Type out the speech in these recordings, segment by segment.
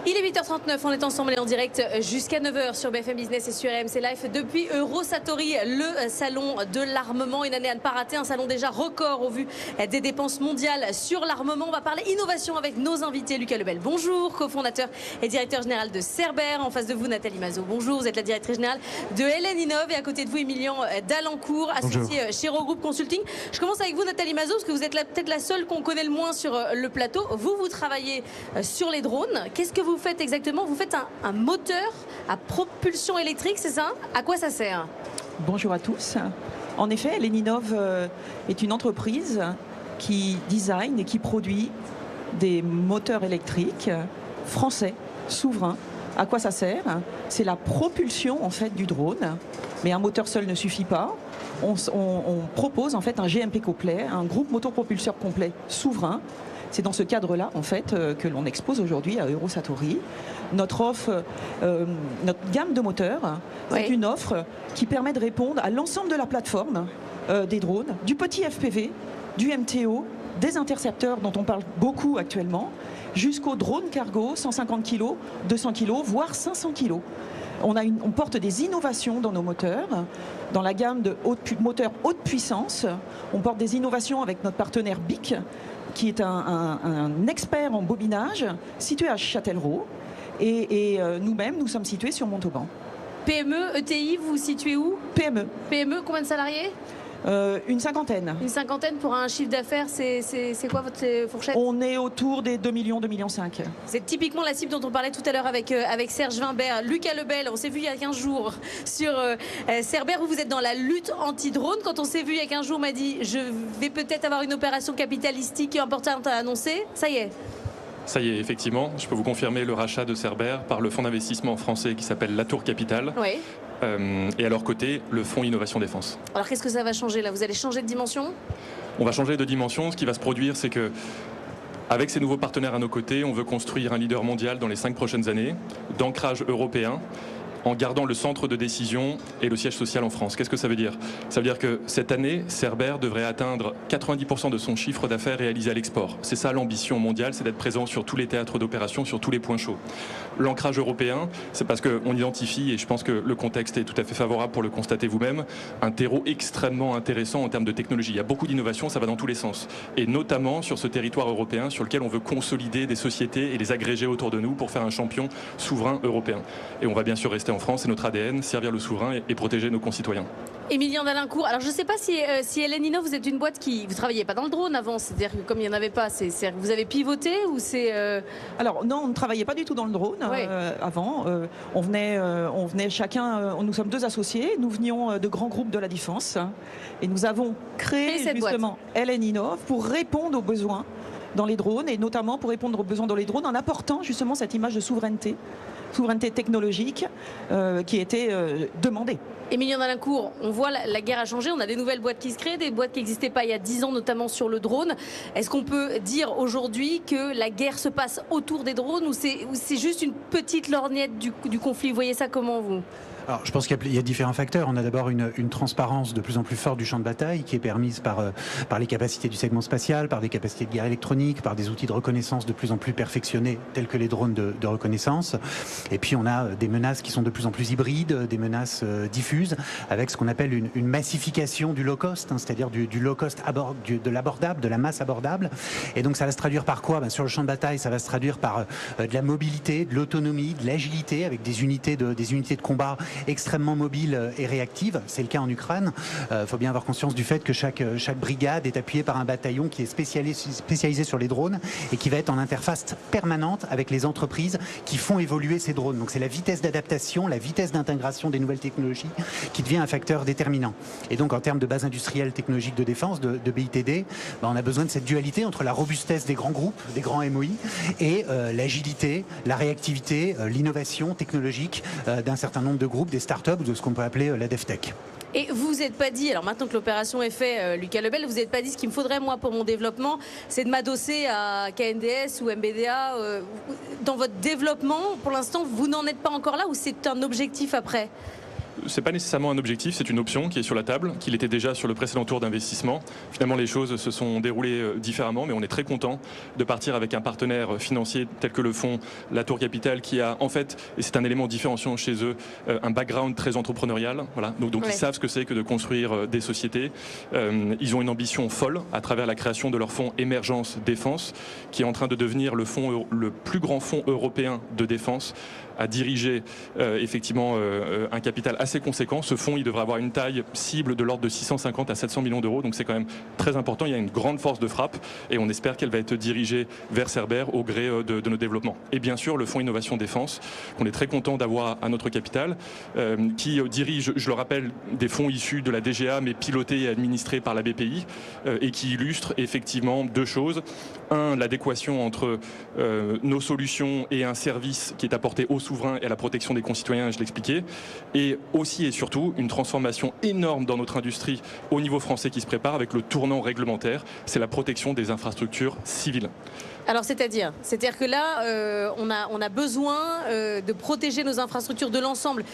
Il est 8h39, on est ensemble et en direct jusqu'à 9h sur BFM Business et sur RMC Live depuis Eurosatory, le salon de l'armement. Une année à ne pas rater, un salon déjà record au vu des dépenses mondiales sur l'armement. On va parler innovation avec nos invités. Lucas Lebel, bonjour, cofondateur et directeur général de Cerber. En face de vous, Nathalie Mazot, bonjour, vous êtes la directrice générale de LN Innov. Et à côté de vous, Emilien Dalancourt, associé chez Eurogroup Consulting. Je commence avec vous, Nathalie Mazot, parce que vous êtes peut-être la seule qu'on connaît le moins sur le plateau. Vous travaillez sur les drones. Qu'est-ce que vous faites exactement? Vous faites un moteur à propulsion électrique, c'est ça? À quoi ça sert? Bonjour à tous. En effet, LN Innov est une entreprise qui design et qui produit des moteurs électriques français, souverains. À quoi ça sert? C'est la propulsion en fait du drone, mais un moteur seul ne suffit pas. On propose en fait un GMP complet, un groupe motopropulseur complet souverain. C'est dans ce cadre-là, en fait, que l'on expose aujourd'hui à Eurosatory. Notre offre, notre gamme de moteurs, c'est une offre qui permet de répondre à l'ensemble de la plateforme des drones, du petit FPV, du MTO, des intercepteurs dont on parle beaucoup actuellement, jusqu'au drone cargo, 150 kg, 200 kg, voire 500 kg. On porte des innovations dans nos moteurs, dans la gamme de moteurs haute puissance. On porte des innovations avec notre partenaire BIC, qui est un expert en bobinage, situé à Châtellerault. Et nous-mêmes, nous sommes situés sur Montauban. PME, ETI, vous vous situez où? PME. PME, combien de salariés? Une cinquantaine. Une cinquantaine pour un chiffre d'affaires, c'est quoi votre fourchette? On est autour des 2 millions, 2,5 millions. C'est typiquement la cible dont on parlait tout à l'heure avec Serge Wimbert. Lucas Lebel, on s'est vu il y a 15 jours sur Cerber, où vous êtes dans la lutte anti-drone. Quand on s'est vu il y a 15 jours, on m'a dit je vais peut-être avoir une opération capitalistique importante à annoncer. Ça y est. Ça y est, effectivement, je peux vous confirmer le rachat de Cerber par le fonds d'investissement français qui s'appelle Latour Capital. Oui. Et à leur côté, le fonds Innovation Défense. Alors qu'est-ce que ça va changer là? Vous allez changer de dimension? On va changer de dimension. Ce qui va se produire, c'est que avec ces nouveaux partenaires à nos côtés, on veut construire un leader mondial dans les 5 prochaines années, d'ancrage européen, en gardant le centre de décision et le siège social en France. Qu'est-ce que ça veut dire? Ça veut dire que cette année, Cerber devrait atteindre 90% de son chiffre d'affaires réalisé à l'export. C'est ça l'ambition mondiale, c'est d'être présent sur tous les théâtres d'opération, sur tous les points chauds. L'ancrage européen, c'est parce qu'on identifie, et je pense que le contexte est tout à fait favorable pour le constater vous-même, un terreau extrêmement intéressant en termes de technologie. Il y a beaucoup d'innovations, ça va dans tous les sens. Et notamment sur ce territoire européen sur lequel on veut consolider des sociétés et les agréger autour de nous pour faire un champion souverain européen. Et on va bien sûr rester en France, c'est notre ADN, servir le souverain et protéger nos concitoyens. Emilien Dalincourt, alors je ne sais pas si LN Innov, vous êtes une boîte qui... Vous ne travailliez pas dans le drone avant, c'est-à-dire que comme il n'y en avait pas, vous avez pivoté ou c'est... Alors non, on ne travaillait pas du tout dans le drone avant. On venait chacun, nous sommes 2 associés, nous venions de grands groupes de la défense et nous avons créé justement LN Innov pour répondre aux besoins dans les drones et notamment pour répondre aux besoins dans les drones en apportant justement cette image de souveraineté technologique qui était demandée. Emilien Dalincourt, on voit la guerre a changé, on a des nouvelles boîtes qui se créent, des boîtes qui n'existaient pas il y a 10 ans, notamment sur le drone. Est-ce qu'on peut dire aujourd'hui que la guerre se passe autour des drones ou c'est juste une petite lorgnette du conflit? Vous voyez ça comment, vous? Alors, je pense qu'il y a différents facteurs. On a d'abord une transparence de plus en plus forte du champ de bataille qui est permise par les capacités du segment spatial, par des capacités de guerre électronique, par des outils de reconnaissance de plus en plus perfectionnés tels que les drones de reconnaissance. Et puis on a des menaces qui sont de plus en plus hybrides, des menaces diffuses, avec ce qu'on appelle une massification du low cost, c'est-à-dire du low cost de l'abordable, de la masse abordable. Et donc ça va se traduire par quoi? Sur le champ de bataille, ça va se traduire par de la mobilité, de l'autonomie, de l'agilité, avec des unités de combat extrêmement mobiles et réactives. C'est le cas en Ukraine. Faut bien avoir conscience du fait que chaque brigade est appuyée par un bataillon qui est spécialisé sur les drones et qui va être en interface permanente avec les entreprises qui font évoluer ces drones. Donc c'est la vitesse d'adaptation, la vitesse d'intégration des nouvelles technologies qui devient un facteur déterminant. Et donc en termes de base industrielle technologique de défense, de BITD, on a besoin de cette dualité entre la robustesse des grands groupes, des grands MOI, et l'agilité, la réactivité, l'innovation technologique d'un certain nombre de groupes, des startups ou de ce qu'on peut appeler la DevTech. Et vous vous êtes pas dit, alors maintenant que l'opération est faite, Lucas Lebel, vous n'êtes pas dit ce qu'il me faudrait moi pour mon développement, c'est de m'adosser à KNDS ou MBDA. Dans votre développement, pour l'instant, vous n'en êtes pas encore là ou c'est un objectif après? c'est pas nécessairement un objectif, c'est une option qui est sur la table, qu'il était déjà sur le précédent tour d'investissement. Finalement, les choses se sont déroulées différemment, mais on est très content de partir avec un partenaire financier tel que le fonds La Tour Capital, qui a en fait, et c'est un élément différenciant chez eux, un background très entrepreneurial. Voilà. Donc ils savent ce que c'est que de construire des sociétés. Ils ont une ambition folle à travers la création de leur fonds Émergence Défense, qui est en train de devenir le plus grand fonds européen de défense, à diriger effectivement un capital assez conséquent. Ce fonds, il devrait avoir une taille cible de l'ordre de 650 à 700 millions d'euros, donc c'est quand même très important. Il y a une grande force de frappe et on espère qu'elle va être dirigée vers Cerber au gré de nos développements. Et bien sûr, le fonds Innovation Défense, qu'on est très content d'avoir à notre capital, qui dirige, je le rappelle, des fonds issus de la DGA, mais pilotés et administrés par la BPI, et qui illustre effectivement deux choses. Un, l'adéquation entre nos solutions et un service qui est apporté aux souverains et à la protection des concitoyens, je l'expliquais, et aussi et surtout une transformation énorme dans notre industrie au niveau français qui se prépare avec le tournant réglementaire, c'est la protection des infrastructures civiles. Alors c'est-à-dire que là, on a besoin de protéger nos infrastructures de l'ensemble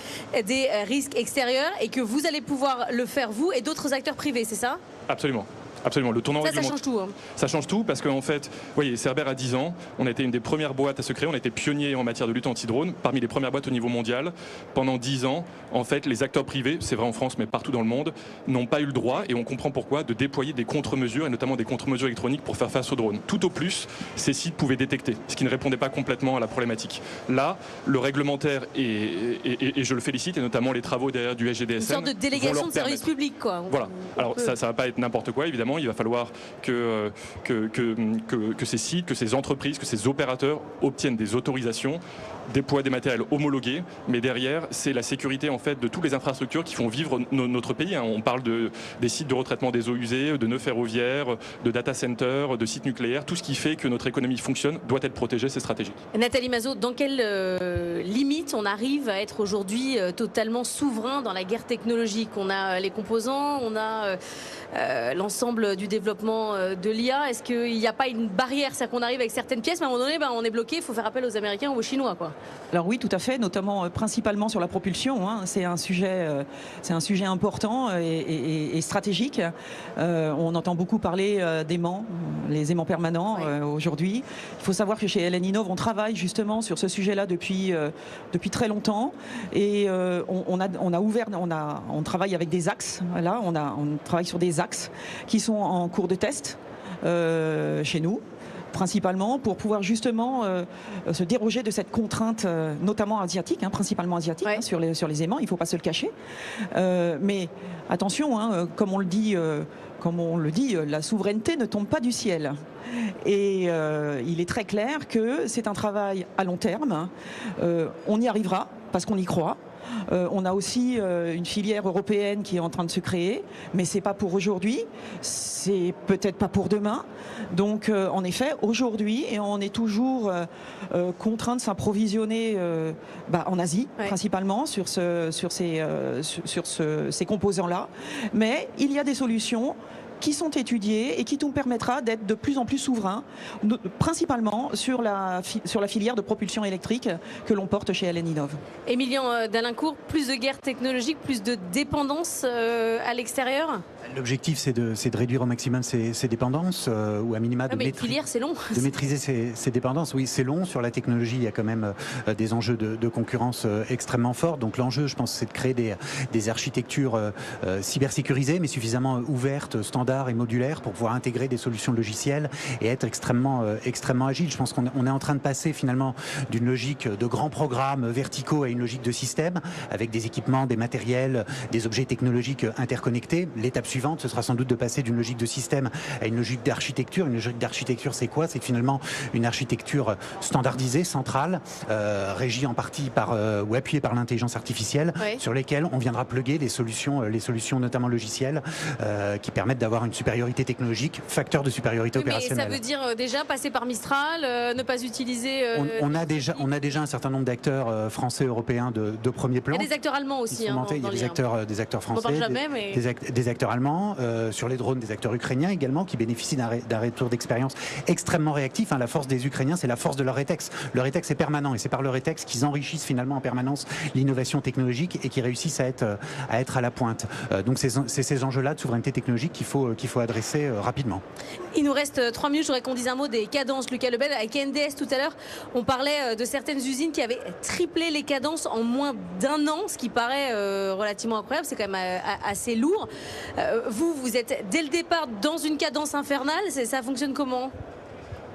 des risques extérieurs et que vous allez pouvoir le faire, vous et d'autres acteurs privés, c'est ça ? Absolument. Absolument. Le tournant ça change tout. Hein. Ça change tout parce qu'en fait, vous voyez, Cerber a 10 ans, on a été une des premières boîtes à se créer, on a été pionnier en matière de lutte anti-drone, parmi les premières boîtes au niveau mondial. Pendant 10 ans, en fait, les acteurs privés, c'est vrai en France, mais partout dans le monde, n'ont pas eu le droit, et on comprend pourquoi, de déployer des contre-mesures, et notamment des contre-mesures électroniques pour faire face aux drones. Tout au plus, ces sites pouvaient détecter, ce qui ne répondait pas complètement à la problématique. Là, le réglementaire, et je le félicite, et notamment les travaux derrière du SGDSN... Une sorte de délégation de service public, quoi. Voilà. Alors ça va pas être n'importe quoi, évidemment, il va falloir que ces sites, que ces entreprises, que ces opérateurs obtiennent des autorisations, déploient des matériels homologués, mais derrière, c'est la sécurité en fait de toutes les infrastructures qui font vivre notre pays. On parle des sites de retraitement des eaux usées, de nœuds ferroviaires, de data centers, de sites nucléaires. Tout ce qui fait que notre économie fonctionne doit être protégé, c'est stratégique. Nathalie Mazot, dans quelle limite on arrive à être aujourd'hui totalement souverain dans la guerre technologique ? On a les composants, on a l'ensemble du développement de l'IA. Est-ce qu'il n'y a pas une barrière, c'est qu'on arrive avec certaines pièces, mais à un moment donné, on est bloqué, il faut faire appel aux Américains ou aux Chinois, quoi. Alors oui, tout à fait, notamment principalement sur la propulsion. Hein. C'est un sujet important et stratégique. On entend beaucoup parler d'aimants, les aimants permanents aujourd'hui. Il faut savoir que chez LN Innov, on travaille justement sur ce sujet-là depuis très longtemps. Et on travaille avec des axes. Là, on travaille sur des axes qui sont en cours de test chez nous, principalement pour pouvoir justement se déroger de cette contrainte, notamment asiatique, principalement asiatique, sur les aimants, il ne faut pas se le cacher. Mais attention, comme on le dit, la souveraineté ne tombe pas du ciel. Et il est très clair que c'est un travail à long terme. On y arrivera parce qu'on y croit. On a aussi une filière européenne qui est en train de se créer, mais c'est pas pour aujourd'hui, c'est peut-être pas pour demain. Donc en effet, aujourd'hui, et on est toujours contraint de s'approvisionner en Asie, principalement sur ces composants-là. Mais il y a des solutions qui sont étudiés et qui nous permettra d'être de plus en plus souverains, principalement sur la filière de propulsion électrique que l'on porte chez LN Innov. Émilien Dalincourt, plus de guerre technologique, plus de dépendance à l'extérieur ? L'objectif, c'est de réduire au maximum ces dépendances, ou à minima de maîtriser ces dépendances. Oui, c'est long. Sur la technologie, il y a quand même des enjeux de concurrence extrêmement forts. Donc l'enjeu, je pense, c'est de créer des architectures cybersécurisées, mais suffisamment ouvertes, standards et modulaires pour pouvoir intégrer des solutions logicielles et être extrêmement agile. Je pense qu'on est en train de passer finalement d'une logique de grands programmes verticaux à une logique de système, avec des équipements, des matériels, des objets technologiques interconnectés. L'étape suivante, ce sera sans doute de passer d'une logique de système à une logique d'architecture. Une logique d'architecture, c'est quoi ? C'est finalement une architecture standardisée, centrale, régie en partie ou appuyée par l'intelligence artificielle, sur lesquelles on viendra plugger les solutions notamment logicielles, qui permettent d'avoir une supériorité technologique, facteur de supériorité opérationnelle. Mais ça veut dire déjà passer par Mistral, ne pas utiliser... On a déjà un certain nombre d'acteurs français, européens de premier plan. Il y a des acteurs allemands aussi. Il y a des acteurs français, jamais, mais... des acteurs allemands. allemands, sur les drones des acteurs ukrainiens également, qui bénéficient d'un retour d'expérience extrêmement réactif. La force des Ukrainiens, c'est la force de leur rétex. Le rétex est permanent et c'est par le rétex qu'ils enrichissent finalement en permanence l'innovation technologique et qui réussissent à être à la pointe. Donc c'est ces enjeux-là de souveraineté technologique qu'il faut adresser rapidement. Il nous reste 3 minutes, je voudrais qu'on dise un mot des cadences. Lucas Lebel, avec NDS tout à l'heure, on parlait de certaines usines qui avaient triplé les cadences en moins d'1 an, ce qui paraît relativement incroyable, c'est quand même assez lourd. Vous êtes dès le départ dans une cadence infernale, ça fonctionne comment ?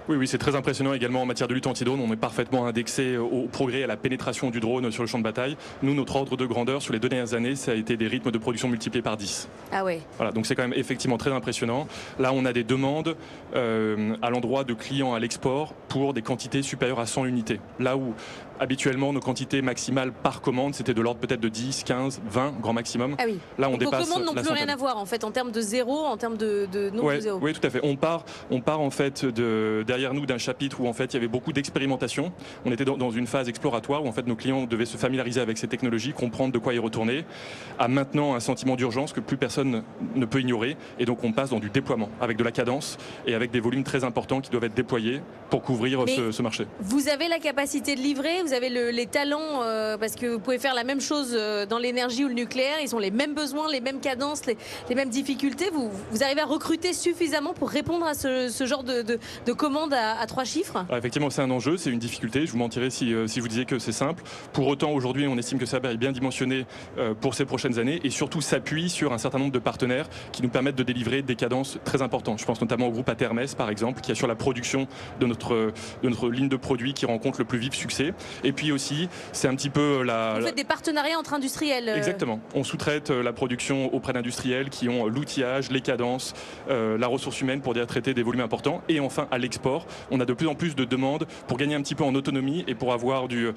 Oui, c'est très impressionnant également en matière de lutte anti-drone. On est parfaitement indexé au progrès et à la pénétration du drone sur le champ de bataille. Nous, notre ordre de grandeur sur les 2 dernières années, ça a été des rythmes de production multipliés par 10. Ah ouais. Voilà, donc c'est quand même effectivement très impressionnant. Là, on a des demandes à l'endroit de clients à l'export pour des quantités supérieures à 100 unités. Là où habituellement, nos quantités maximales par commande, c'était de l'ordre peut-être de 10, 15, 20 grand maximum. Ah oui. Là, on donc dépasse vos commandes n'ont la plus rien centaine. à voir en fait en termes de zéro, en termes de nombre de zéro. Oui, tout à fait. On part en fait derrière nous d'un chapitre où en fait il y avait beaucoup d'expérimentation. On était dans une phase exploratoire où en fait nos clients devaient se familiariser avec ces technologies, comprendre de quoi y retourner. À maintenant un sentiment d'urgence que plus personne ne peut ignorer, et donc on passe dans du déploiement avec de la cadence et avec des volumes très importants qui doivent être déployés pour couvrir ce marché. Vous avez la capacité de livrer, vous avez les talents parce que vous pouvez faire la même chose dans l'énergie ou le nucléaire. Ils ont les mêmes besoins, les mêmes cadences, les mêmes difficultés. Vous arrivez à recruter suffisamment pour répondre à ce genre de commandes à 3 chiffres? Alors effectivement, c'est un enjeu, c'est une difficulté. Je vous mentirais si je vous disais que c'est simple. Pour autant, aujourd'hui, on estime que Saber est bien dimensionné pour ces prochaines années et surtout s'appuie sur un certain nombre de partenaires qui nous permettent de délivrer des cadences très importantes. Je pense notamment au groupe Atermes, par exemple, qui assure la production de notre ligne de produits qui rencontre le plus vif succès. Et puis aussi, c'est un petit peu Vous faites des partenariats entre industriels. Exactement. On sous-traite la production auprès d'industriels qui ont l'outillage, les cadences, la ressource humaine pour traiter des volumes importants. Et enfin, à l'export, on a de plus en plus de demandes pour gagner un petit peu en autonomie et pour avoir du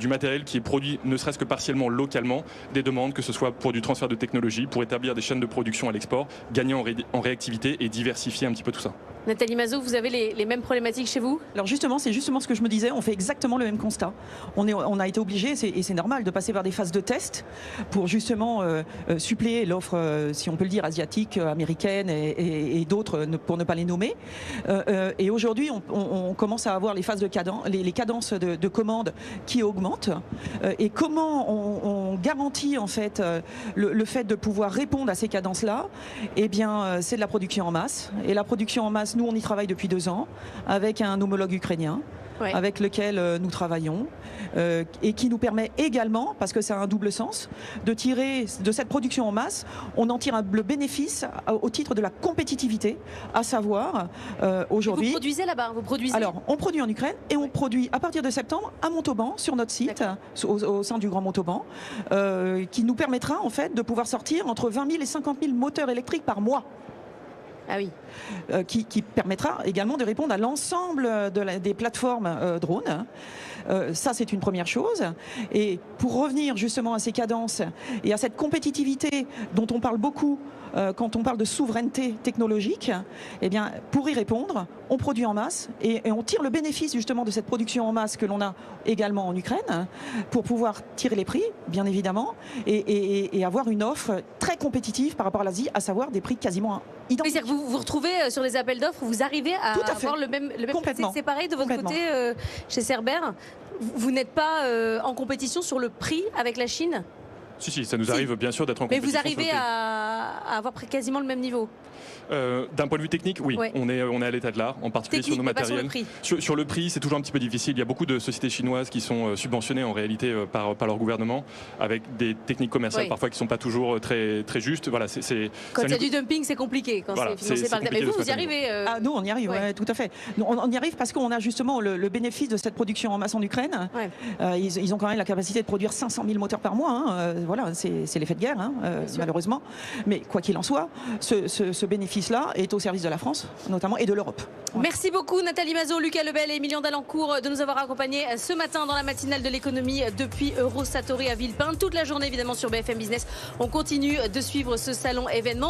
matériel qui est produit ne serait-ce que partiellement localement, des demandes que ce soit pour du transfert de technologie, pour établir des chaînes de production à l'export, gagner en réactivité et diversifier un petit peu tout ça. Nathalie Mazot, vous avez les mêmes problématiques chez vous? Alors justement, c'est justement ce que je me disais, on fait exactement le même constat. On a été obligé, et c'est normal, de passer par des phases de test pour justement suppléer l'offre, si on peut le dire, asiatique, américaine et d'autres, pour ne pas les nommer. Et aujourd'hui, on commence à avoir les phases de cadence, les cadences de commandes qui augmentent. Et comment on garantit en fait le fait de pouvoir répondre à ces cadences-là? Eh bien, c'est de la production en masse. Et la production en masse, nous, on y travaille depuis 2 ans avec un homologue ukrainien. Ouais. Avec lequel nous travaillons et qui nous permet également, parce que ça a un double sens, de tirer de cette production en masse, on en tire le bénéfice au titre de la compétitivité, à savoir aujourd'hui... Vous produisez là-bas, vous produisez? Alors, on produit en Ukraine et on produit à partir de septembre à Montauban, sur notre site, au sein du Grand Montauban, qui nous permettra en fait de pouvoir sortir entre 20 000 et 50 000 moteurs électriques par mois. Ah oui. Qui permettra également de répondre à l'ensemble des plateformes drones. Ça, c'est une première chose. Et pour revenir justement à ces cadences et à cette compétitivité dont on parle beaucoup quand on parle de souveraineté technologique, eh bien, pour y répondre, on produit en masse et on tire le bénéfice justement de cette production en masse que l'on a également en Ukraine pour pouvoir tirer les prix, bien évidemment, et avoir une offre très compétitive par rapport à l'Asie, à savoir des prix quasiment identiques. C'est-à-dire que vous vous retrouvez sur les appels d'offres, vous arrivez à avoir le même prix. C'est pareil de votre côté chez Cerber. Vous n'êtes pas en compétition sur le prix avec la Chine? Si, ça nous arrive bien sûr d'être en compétition. Mais vous arrivez à avoir quasiment le même niveau? D'un point de vue technique, oui, ouais. On est à l'état de l'art, en particulier sur nos matériels. Sur le prix, c'est toujours un petit peu difficile. Il y a beaucoup de sociétés chinoises qui sont subventionnées en réalité par leur gouvernement, avec des techniques commerciales parfois qui ne sont pas toujours très justes. Voilà, quand il y a du dumping, c'est compliqué. Quand c'est financé par... Mais vous y arrivez Nous, on y arrive, ouais, tout à fait. On y arrive parce qu'on a justement le bénéfice de cette production en masse en Ukraine. Ouais. Ils ont quand même la capacité de produire 500 000 moteurs par mois. Hein. Voilà, c'est l'effet de guerre, hein, malheureusement. Mais quoi qu'il en soit, ce bénéfice-là est au service de la France, notamment, et de l'Europe. Ouais. Merci beaucoup Nathalie Mazot, Lucas Lebel et Emilien Dalancourt de nous avoir accompagnés ce matin dans la matinale de l'économie depuis Eurosatory à Villepinte. Toute la journée évidemment sur BFM Business. On continue de suivre ce salon événement.